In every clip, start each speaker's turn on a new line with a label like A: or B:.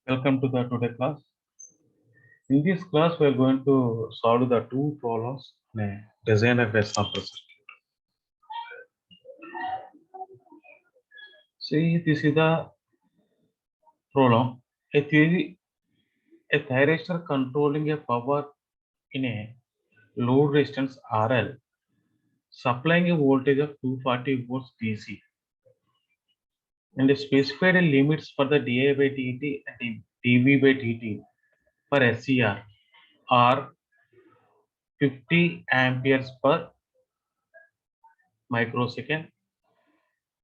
A: Welcome to the today class. In this class, we are going to solve the two problems in a design of a sample circuit. See, this is the problem. A thyristor controlling a power in a load resistance RL, supplying a voltage of 240 volts DC, and specified limits for the dI by dt and dV by dt for SCR are 50 amperes per microsecond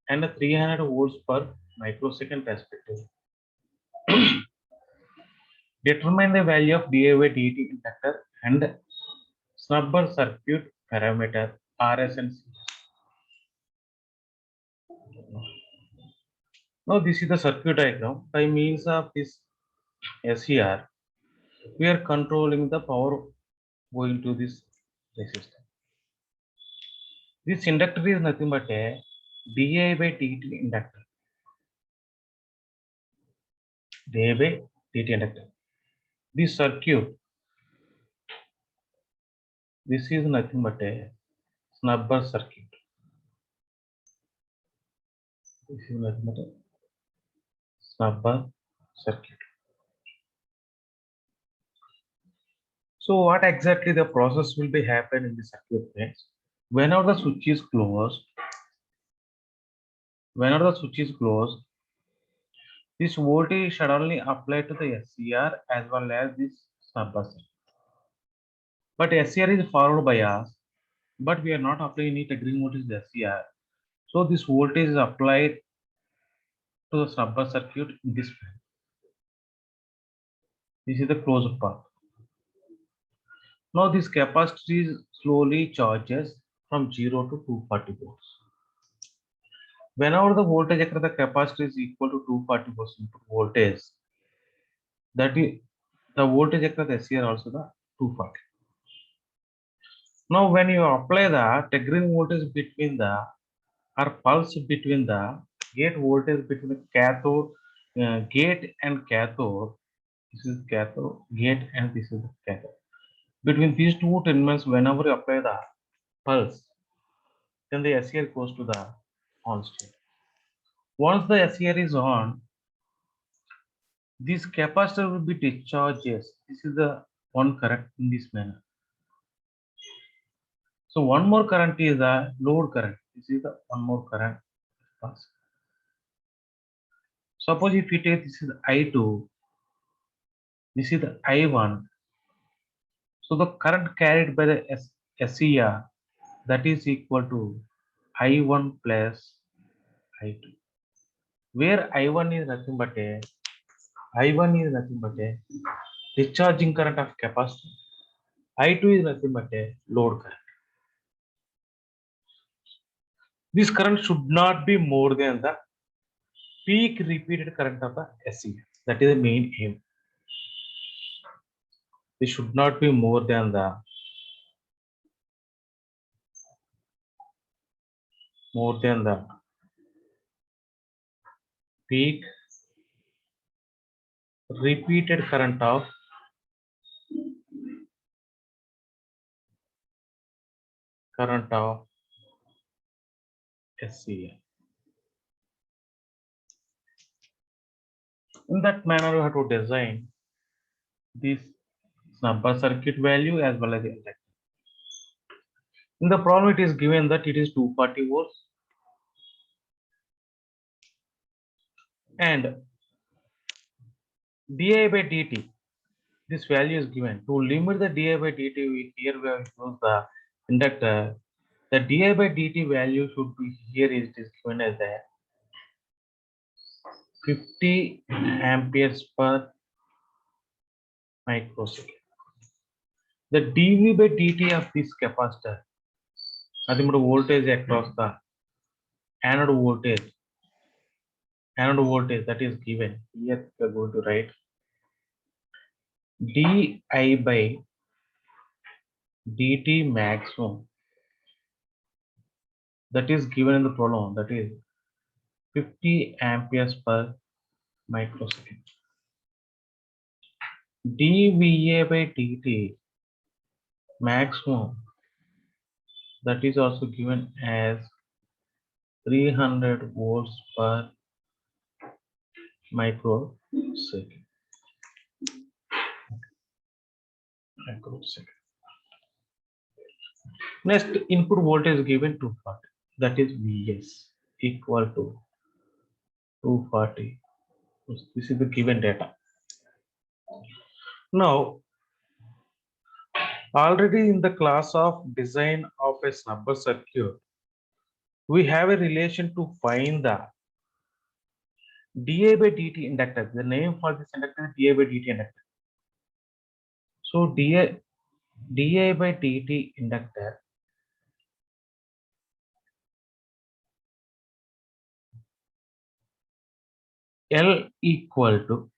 A: and 300 volts per microsecond respectively. Determine the value of dI by dt inductor and snubber circuit parameter Rs and C. Now this is the circuit diagram. By means of this SCR, we are controlling the power going to this resistor. This inductor is nothing but a dI by dt inductor. dI by dt inductor. This circuit, this is nothing but a snubber circuit. This is nothing but a snubber circuit. So what exactly the process will be happen in the circuit phase? Whenever the switch is closed, this voltage suddenly apply to the SCR as well as this snubber circuit. But SCR is forward bias, but we are not applying any green voltage to SCR. So this voltage is applied to the snubber circuit in this way. This is the closed path. Now this capacitor is slowly charges from 0 to 240 volts. Whenever the voltage across the capacitor is equal to 240 volts input voltage, that is the voltage across the SCR also the 240. Now when you apply the triggering voltage between the or pulse between the gate voltage between the cathode gate and cathode, this is cathode gate and this is the cathode. Between these two terminals, whenever you apply the pulse, then the SCR goes to the on state. Once the SCR is on, this capacitor will be discharged. This is the one current in this manner. So one more current is the load current. This is the one more current pass. Suppose if you take this is I2, this is the I1. So the current carried by the SCR, that is equal to I1 plus I2. Where I1 is nothing but a discharging current of capacitor. I2 is nothing but a load current. This current should not be more than the peak repeated current of the SCR. That is the main aim. This should not be more than the peak repeated current of SCR. In that manner, you have to design this snubber circuit value as well as the inductor. In the problem, it is given that it is 240 volts and dI by dt. This value is given. To limit the dI by dt, here we have used the inductor. The dI by dt value should be here is given as a 50 amperes per microsecond. The dV by dt of this capacitor, nothing but voltage across the anode voltage that is given. Here we are going to write di by dt maximum, that is given in the problem, that is 50 amperes per microsecond. dVA by dt maximum, that is also given as 300 volts per microsecond. Next, input voltage given 240, that is Vs equal to 240. This is the given data. Now, already in the class of design of a snubber circuit, we have a relation to find the dA by dt inductor. The name for this inductor is dA by dt inductor. So dA by dt inductor L equal to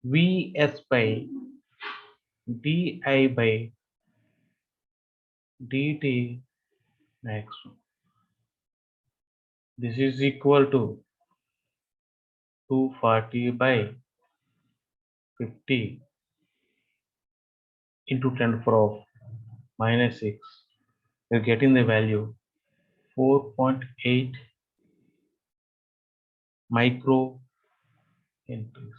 A: Vs by di by dt maximum. This is equal to 240 by 50 into 10 to the power of minus 6. We're getting the value 4.8 micro henries.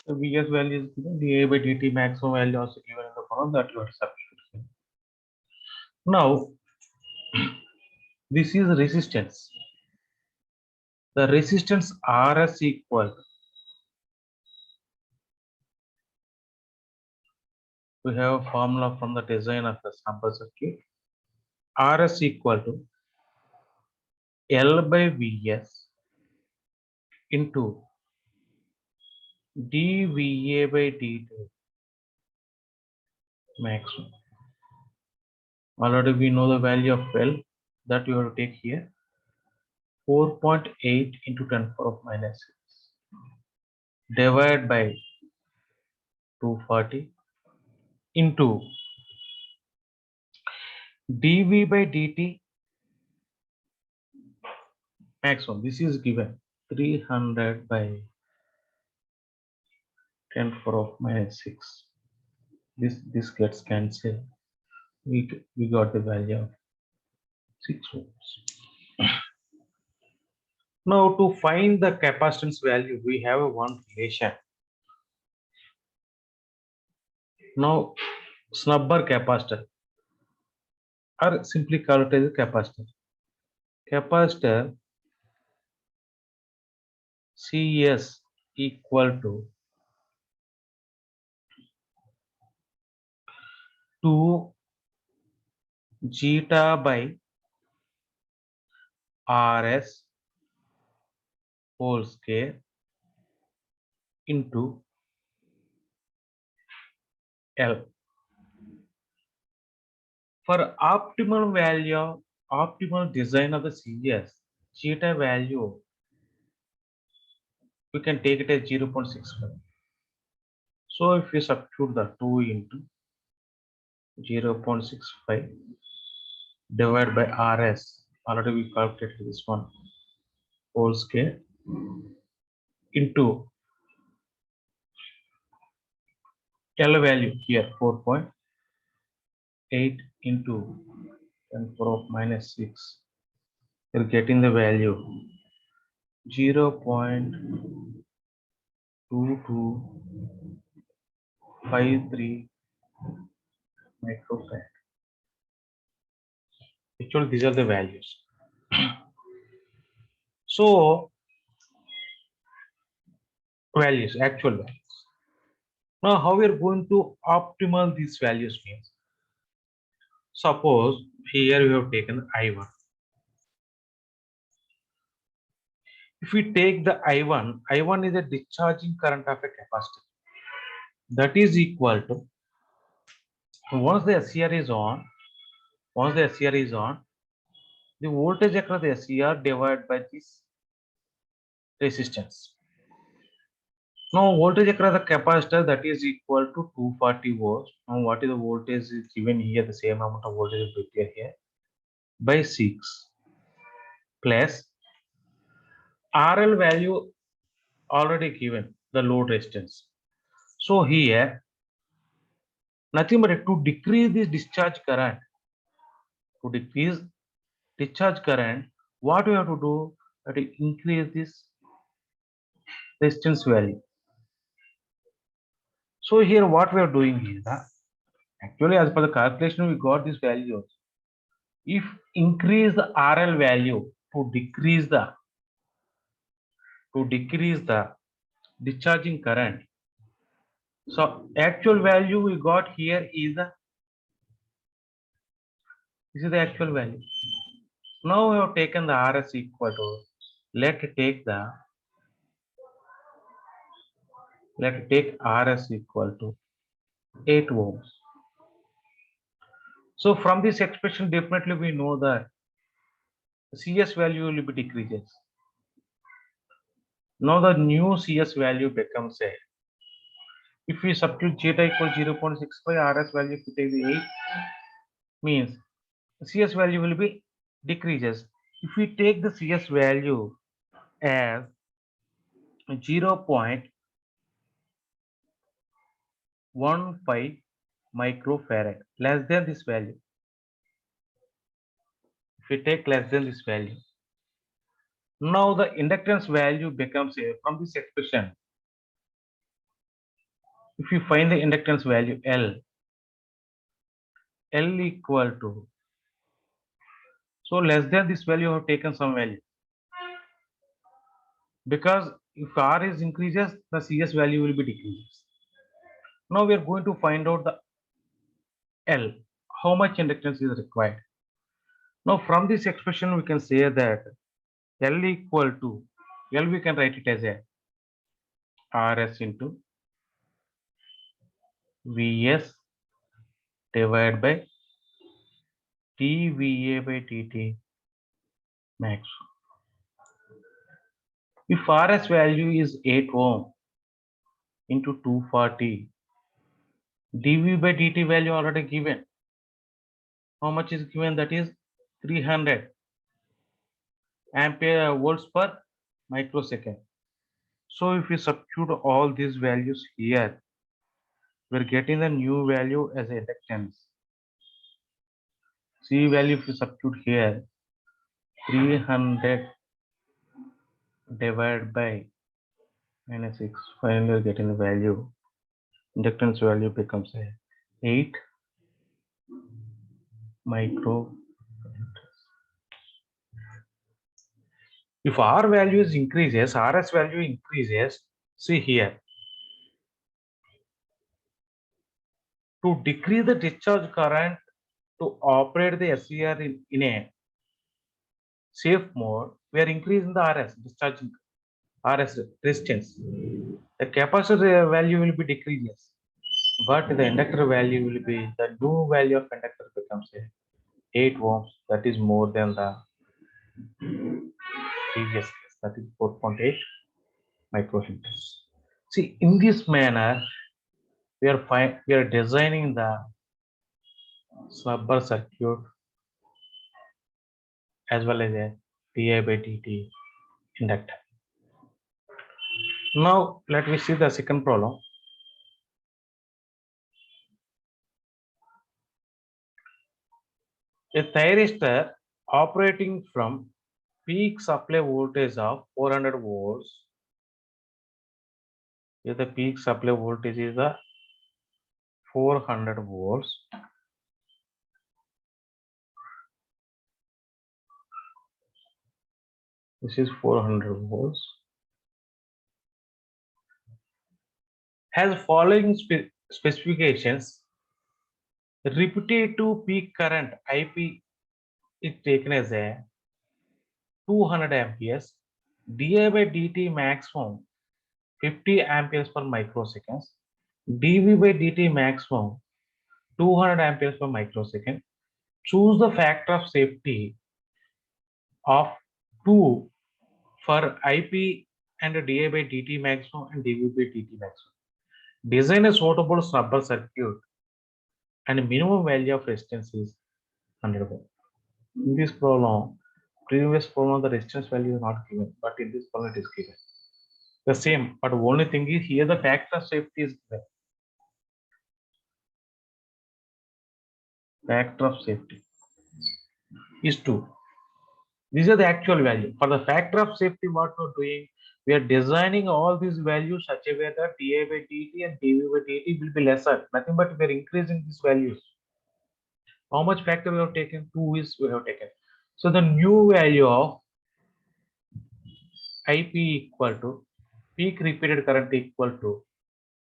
A: The Vs value is given, dA by dt maximum value also given in the column that you are substituting. Now, this is resistance. The resistance Rs equal, we have a formula from the design of the sample circuit. Rs equal to L by Vs into dVA by dt maximum. Already we know the value of L, that you have to take here 4.8 into 10 to the power of minus 6 divided by 240 into dV by dt maximum. This is given 300 by 10 to the power of minus 6. This gets cancelled. We got the value of 6 volts. Now to find the capacitance value, we have one relation. Now snubber capacitor, or simply call it as a capacitor. Capacitor Cs equal to 2 zeta by Rs whole square into L. For optimal value, optimal design of the Cs, zeta value, we can take it as 0.65. So if we substitute the 2 into 0.65 divided by Rs, already we calculated this one, whole square into L value here 4.8 into 10 to the power of minus 6. You're getting the value 0.2253 microfarad. Actually, these are the values. So, values, actual values. Now, how we are going to optimal these values means? Suppose here we have taken I1. If we take the I1 is a discharging current of a capacitor. That is equal to, once the SCR is on, the voltage across the SCR divided by this resistance. Now voltage across the capacitor, that is equal to 240 volts. Now what is the voltage is given here, the same amount of voltage will be here by 6 plus RL value already given, the load resistance. So here, nothing but to decrease this discharge current, to decrease discharge current, what we have to do? That is increase this resistance value. So here what we are doing is that actually as per the calculation we got this value. If increase the RL value to decrease the discharging current. So actual value we got here is this is the actual value. Now we have taken the RS equal to, let's take RS equal to 8 ohms. So from this expression definitely we know that CS value will be decreases. Now the new CS value becomes a, if we substitute zeta equal 0.65, RS value if we take the 8 means CS value will be decreases. If we take the CS value as 0.15 microfarad, less than this value. If we take less than this value, now the inductance value becomes a, from this expression, if you find the inductance value L equal to, so less than this value you have taken some value, because if R is increases, the CS value will be decreases. Now we are going to find out the L, how much inductance is required. Now from this expression we can say that L equal to, L we can write it as a RS into Vs divided by dVA by dt max. If RS value is 8 ohm into 240, dV by dt value already given. How much is given? That is 300 ampere volts per microsecond. So if we substitute all these values here, we're getting the new value as inductance. C value if we substitute here, 300 divided by -6, finally getting the value. Inductance value becomes a 8 micro. If R value increases, RS value increases. See here, to decrease the discharge current to operate the SCR in a safe mode, we are increasing the RS discharging RS resistance. The capacitor value will be decreases, but the inductor value will be, the new value of inductor becomes a 8 ohms. That is more than the previous case. That is 4.8 microhenters. See, in this manner, we are designing the slumber circuit as well as a di by dt inductor. Now let me see the second problem. A thyristor operating from peak supply voltage of 400 volts. If the peak supply voltage is the 400 volts, this is 400 volts, has following specifications. Repetitive peak current IP is taken as a 200 amperes, dI by dt maximum 50 amperes per microsecond, dV by dt maximum 200 amperes per microsecond. Choose the factor of safety of 2 for IP and di by dt maximum and dV by dt maximum. Design a suitable snubber circuit and minimum value of resistance is 100 ohm. In this problem, Previous problem the resistance value is not given, but in this problem it is given. The same, but only thing is here the factor of safety is given. Factor of safety is 2. These are the actual value. For the factor of safety, what we're doing, we are designing all these values such a way that dA by dt and dV by dt will be lesser. Nothing but we are increasing these values. How much factor we have taken? 2 is we have taken. So the new value of IP equal to peak repeated current equal to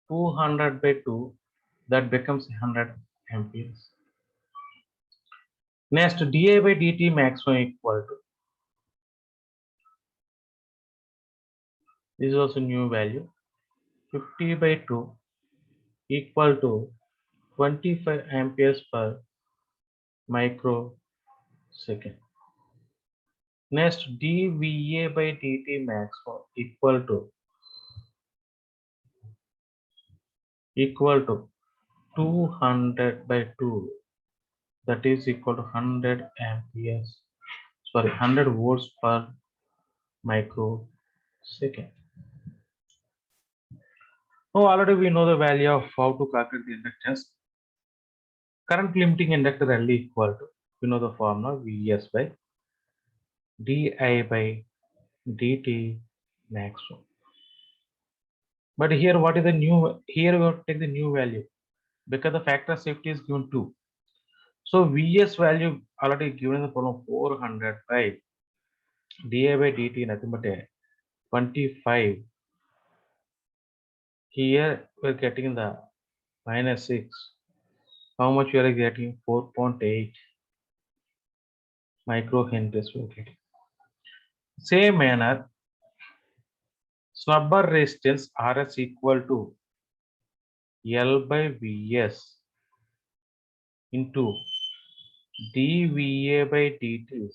A: 200 by 2, that becomes 100 amperes. Next, dA by dt maximum equal to, this is also new value, 50 by 2 equal to 25 amperes per microsecond. Next, dVA by dt maximum equal to 200 by 2, that is equal to 100 amperes, sorry, 100 volts per microsecond. Now already we know the value of how to calculate the inductance. Current limiting inductor L equal to, we know the formula Vs by di by dt maximum. But here what is the new, here we have to take the new value because the factor of safety is given 2. So Vs value already given in the problem 400 by di by dt nothing but 25. Here we are getting the -6. How much we are getting? 4.8 microhenries we are getting. Same manner, snubber resistance Rs equal to L by Vs into dVA by dt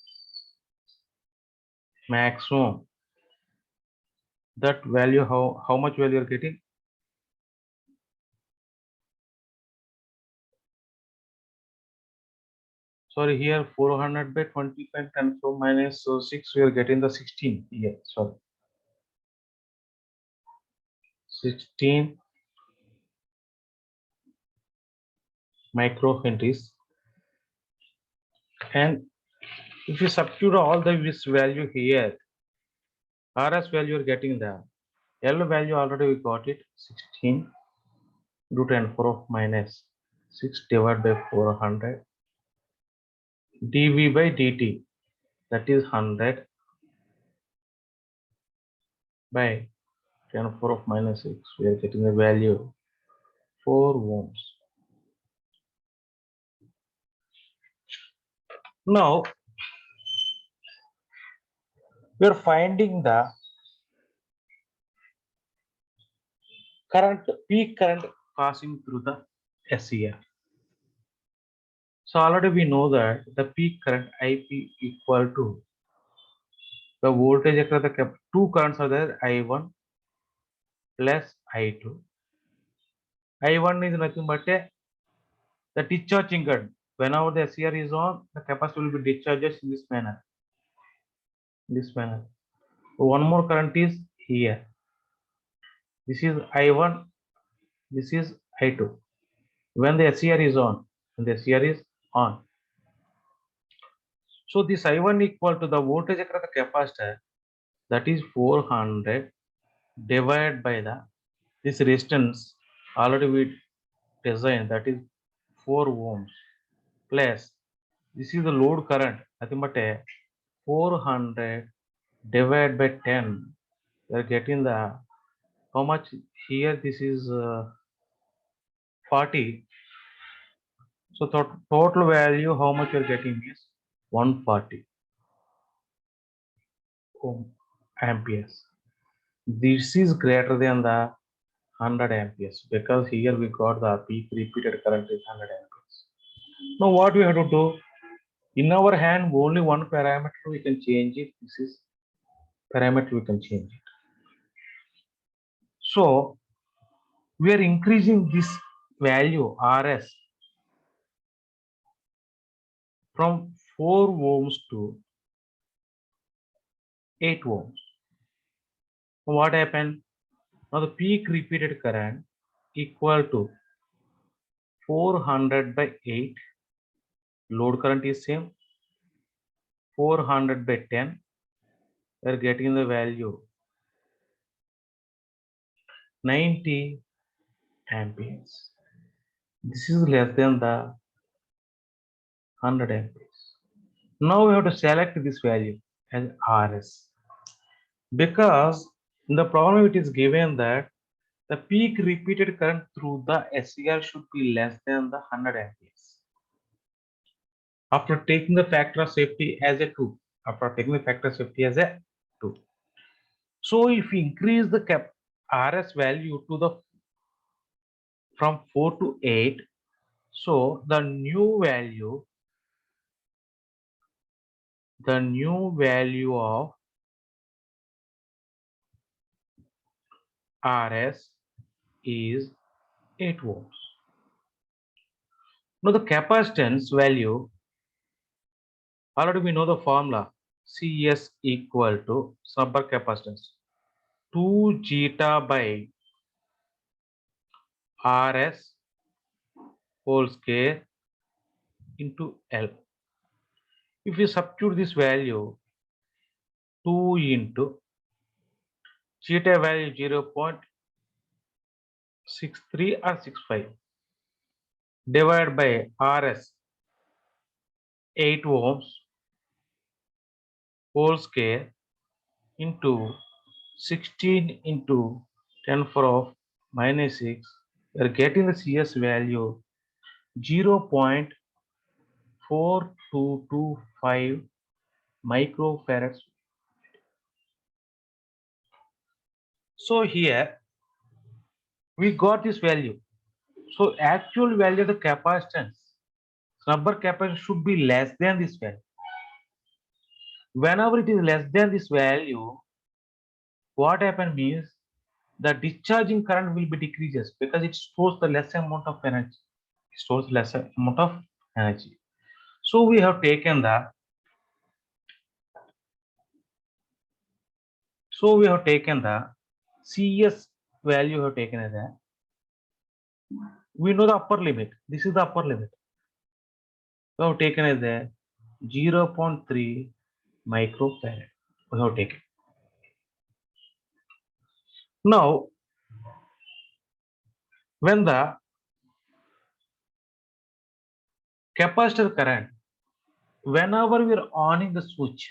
A: maximum. That value, how much value you are getting? Sorry, here 400 by 25 and so minus so 6, we are getting the 16 here. Sorry, 16 microhenries. And if you substitute all this value here, Rs value you're getting the L value already we got it, 16 root and 4 of minus 6 divided by 400 dV by dt, that is 100 by 10 4 of minus 6, we are getting the value 4 ohms. Now we are finding the current, peak current passing through the SCR. So already we know that the peak current IP equal to the voltage across the two currents are there, I1 plus I2. I1 is nothing but the discharging current. Whenever the SCR is on, the capacitor will be discharged in this manner. One more current is here. This is I1, this is I2. When the SCR is on, So this I1 equal to the voltage across the capacitor, that is 400 divided by this resistance already we designed, that is 4 ohms, plus this is the load current, nothing but 400 divided by 10. We are getting the, how much here, this is 40. So total value how much you are getting is 140 amperes. This is greater than the 100 amperes because here we got the peak repeated current is 100 amperes. Now what we have to do? In our hand, only one parameter we can change it. This is parameter we can change it. So we are increasing this value Rs from 4 ohms to 8 ohms. What happened? Now the peak repeated current equal to 400 by 8. Load current is same. 400 by 10. We are getting the value 90 amperes. This is less than the 100 amperes. Now we have to select this value as RS, because in the problem it is given that the peak repeated current through the SCR should be less than the 100 amperes. After taking the factor of safety as a 2, So if we increase the RS value to the from 4 to 8, so the new value of RS is 8 ohms. Now the capacitance value, already we know the formula. CS equal to snubber capacitance 2 zeta by RS whole square into L. If you substitute this value, 2 into zeta value 0.63 or 65 divided by RS 8 ohms whole square into 16 into 10 power of minus 6. We are getting the CS value 0.4225 microfarads. So here we got this value. So actual value of the capacitance, snubber capacitance should be less than this value. Whenever it is less than this value, what happens means the discharging current will be decreases because it stores the less amount of energy. It stores lesser amount of energy. So we have taken the CS value we have taken as a, we know the upper limit. This is the upper limit. We have taken as a 0.3 microfarad. We have taken. Now, when the capacitor current, whenever we are on the switch,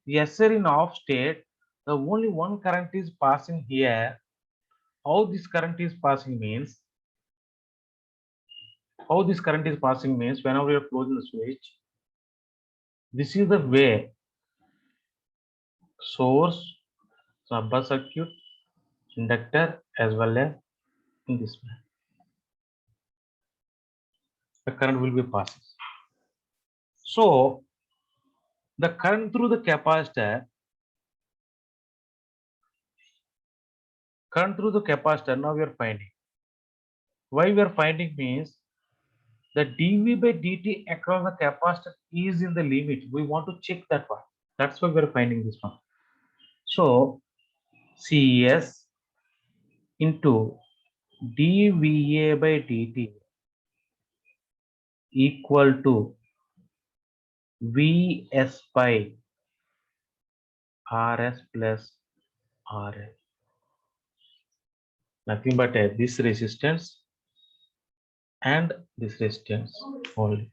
A: the SR in off state, the only one current is passing here. How this current is passing means, whenever you are closing the switch, this is the way source, snubber circuit, inductor as well as in this way. The current will be passing. So the current through the capacitor, now we are finding. Why we are finding means the dV by dt across the capacitor is in the limit. We want to check that one. That's why we are finding this one. So CS into dVA by dt equal to Vs by Rs plus Rl. Nothing but this resistance and this resistance only.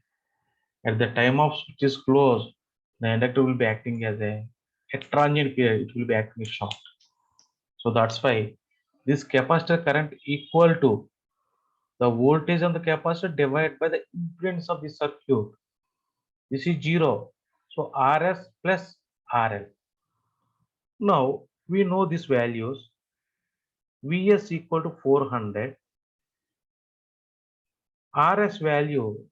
A: At the time of switch is closed, the inductor will be acting as a transient period. It will be acting short. So that's why this capacitor current equal to the voltage on the capacitor divided by the impedance of the circuit. This is 0. So Rs plus RL. Now we know these values. Vs equal to 400. Rs value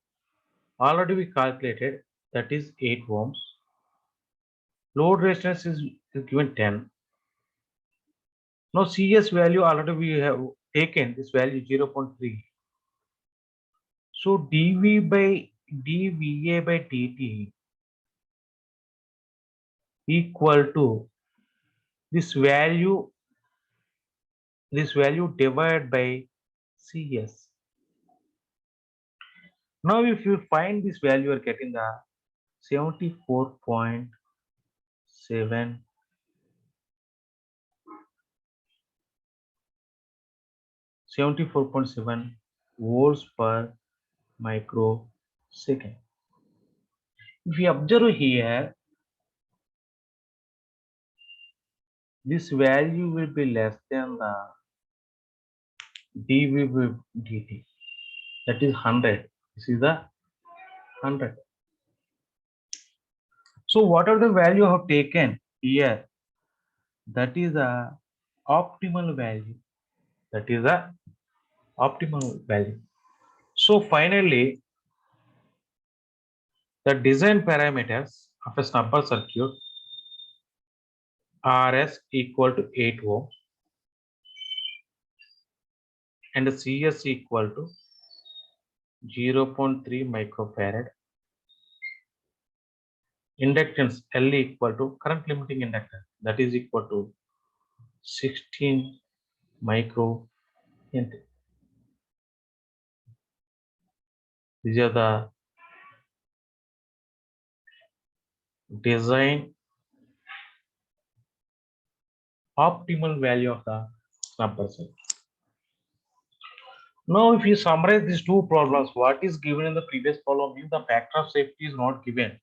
A: already we calculated, that is 8 ohms. Load resistance is given 10. Now CS value already we have taken this value 0.3. So dV by dVA by dt equal to this value divided by CS. Now if you find this value, you are getting the 74.7 volts per microsecond. If you observe here, this value will be less than the dV by dt, that is 100. This is the 100. So whatever the value I have taken here, that is the optimal value. That is the optimal value. So finally, the design parameters of a snubber circuit, Rs equal to 8 ohm and CS equal to 0.3 microfarad. Inductance L equal to current limiting inductor, that is equal to 16 micro. These are the design optimal value of the snubber circuit. Now, if you summarize these two problems, what is given in the previous problem means the factor of safety is not given.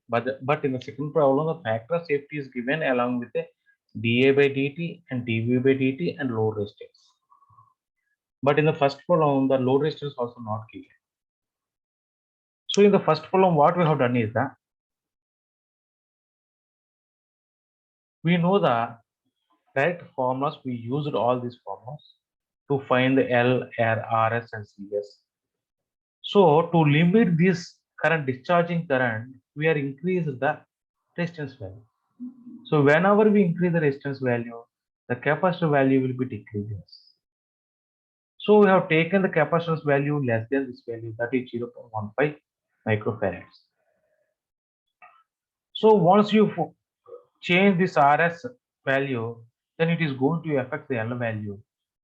A: But in the second problem, the factor of safety is given along with a dA by dt and dV by dt and load resistance. But in the first problem, the load resistance also not given. So in the first problem, what we have done is that we know the correct formulas. We used all these formulas to find the L, R, RS and CS. So to limit this current discharging current, we are increase the resistance value. So whenever we increase the resistance value, the capacitor value will be decreased. So we have taken the capacitance value less than this value, that is 0.15 microfarads. So once you change this RS value, then it is going to affect the L value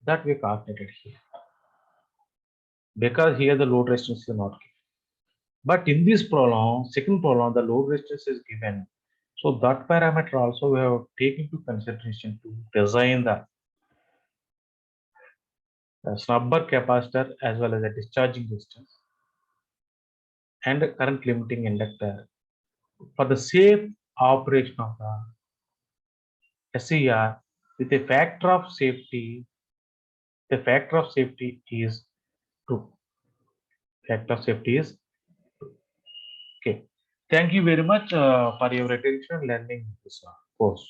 A: that we calculated here. Because here the load resistance is not given. But in this problem, second problem, the load resistance is given. So that parameter also we have taken into consideration to design the snubber capacitor as well as a discharging resistance and a current limiting inductor for the safe operation of the SCR with a factor of safety. The factor of safety is 2. Factor of safety is 2. Okay. Thank you very much for your attention learning this course.